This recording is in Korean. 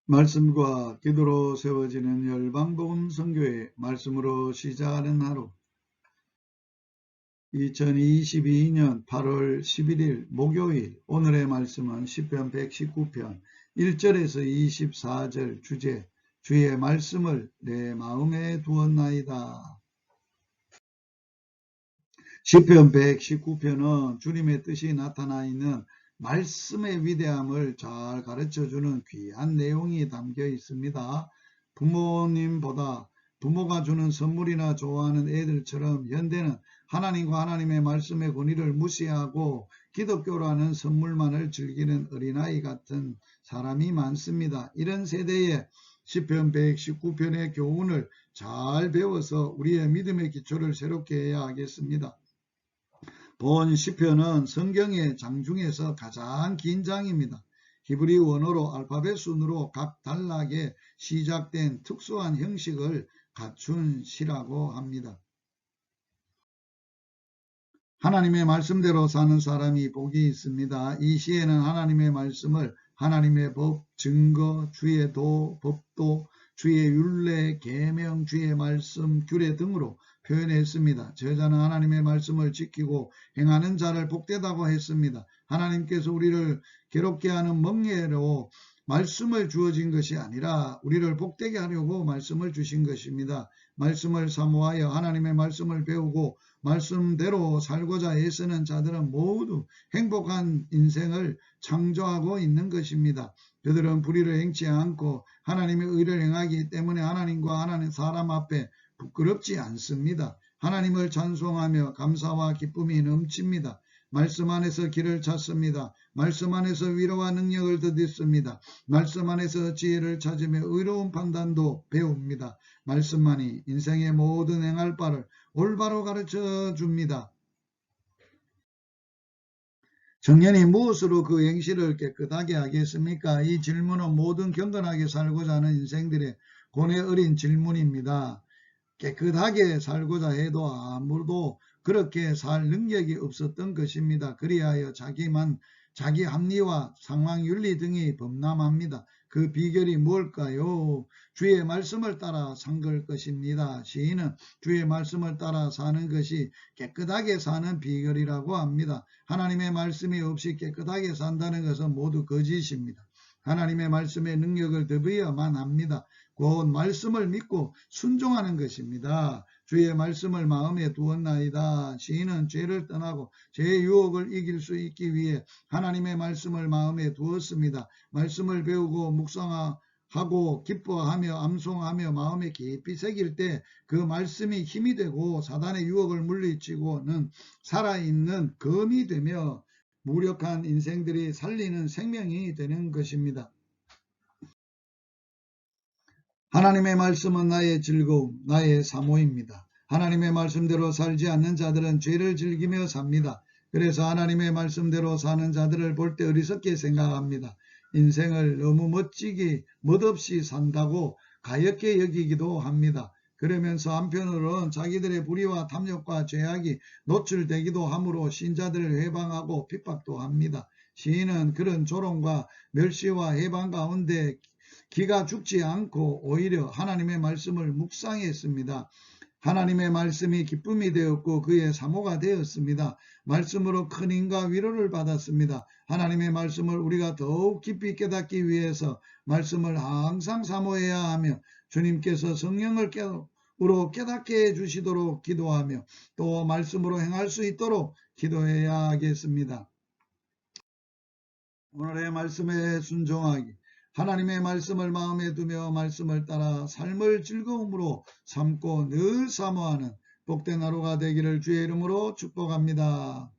말씀과 기도로 세워지는 열방복음 선교회 말씀으로 시작하는 하루 2022년 8월 11일 목요일 오늘의 말씀은 시편 119편 1절에서 24절 주제 주의 말씀을 내 마음에 두었나이다. 시편 119편은 주님의 뜻이 나타나 있는 말씀의 위대함을 잘 가르쳐주는 귀한 내용이 담겨 있습니다. 부모님보다 부모가 주는 선물이나 좋아하는 애들처럼 현대는 하나님과 하나님의 말씀의 권위를 무시하고 기독교라는 선물만을 즐기는 어린아이 같은 사람이 많습니다. 이런 세대에 시편 119편의 교훈을 잘 배워서 우리의 믿음의 기초를 새롭게 해야 하겠습니다. 본 시편은 성경의 장 중에서 가장 긴 장입니다. 히브리 원어로 알파벳 순으로 각 단락에 시작된 특수한 형식을 갖춘 시라고 합니다. 하나님의 말씀대로 사는 사람이 복이 있습니다. 이 시에는 하나님의 말씀을 하나님의 법, 증거, 주의 도, 법도, 주의 율례, 계명, 주의 말씀, 규례 등으로 표현했습니다. 저자는 하나님의 말씀을 지키고 행하는 자를 복되다고 했습니다. 하나님께서 우리를 괴롭게 하는 멍에로 말씀을 주어진 것이 아니라 우리를 복되게 하려고 말씀을 주신 것입니다. 말씀을 사모하여 하나님의 말씀을 배우고 말씀대로 살고자 애쓰는 자들은 모두 행복한 인생을 창조하고 있는 것입니다. 그들은 불의를 행치 않고 하나님의 의를 행하기 때문에 하나님과 하나님 사람 앞에 부끄럽지 않습니다. 하나님을 찬송하며 감사와 기쁨이 넘칩니다. 말씀 안에서 길을 찾습니다. 말씀 안에서 위로와 능력을 더듬습니다. 말씀 안에서 지혜를 찾으며 의로운 판단도 배웁니다. 말씀만이 인생의 모든 행할 바를 올바로 가르쳐 줍니다. 청년이 무엇으로 그 행실을 깨끗하게 하겠습니까? 이 질문은 모든 경건하게 살고자 하는 인생들의 고뇌 어린 질문입니다. 깨끗하게 살고자 해도 아무도 그렇게 살 능력이 없었던 것입니다. 그리하여 자기 합리와 상황윤리 등이 범람합니다. 그 비결이 뭘까요? 주의 말씀을 따라 산 걸 것입니다. 시인은 주의 말씀을 따라 사는 것이 깨끗하게 사는 비결이라고 합니다. 하나님의 말씀이 없이 깨끗하게 산다는 것은 모두 거짓입니다. 하나님의 말씀의 능력을 더비어야만 합니다. 곧 말씀을 믿고 순종하는 것입니다. 주의 말씀을 마음에 두었나이다. 시인은 죄를 떠나고 죄의 유혹을 이길 수 있기 위해 하나님의 말씀을 마음에 두었습니다. 말씀을 배우고 묵상하고 기뻐하며 암송하며 마음에 깊이 새길 때 그 말씀이 힘이 되고 사단의 유혹을 물리치고는 살아있는 검이 되며 무력한 인생들이 살리는 생명이 되는 것입니다. 하나님의 말씀은 나의 즐거움, 나의 사모입니다. 하나님의 말씀대로 살지 않는 자들은 죄를 즐기며 삽니다. 그래서 하나님의 말씀대로 사는 자들을 볼 때 어리석게 생각합니다. 인생을 너무 멋없이 산다고 가엾게 여기기도 합니다. 그러면서 한편으로는 자기들의 불의와 탐욕과 죄악이 노출되기도 하므로 신자들을 해방하고 핍박도 합니다. 시인은 그런 조롱과 멸시와 해방 가운데 기가 죽지 않고 오히려 하나님의 말씀을 묵상했습니다. 하나님의 말씀이 기쁨이 되었고 그의 사모가 되었습니다. 말씀으로 큰 힘과 위로를 받았습니다. 하나님의 말씀을 우리가 더욱 깊이 깨닫기 위해서 말씀을 항상 사모해야 하며 주님께서 성령을 깨닫게 해주시도록 기도하며 또 말씀으로 행할 수 있도록 기도해야 하겠습니다. 오늘의 말씀에 순종하기. 하나님의 말씀을 마음에 두며 말씀을 따라 삶을 즐거움으로 삼고 늘 사모하는 복된 하루가 되기를 주의 이름으로 축복합니다.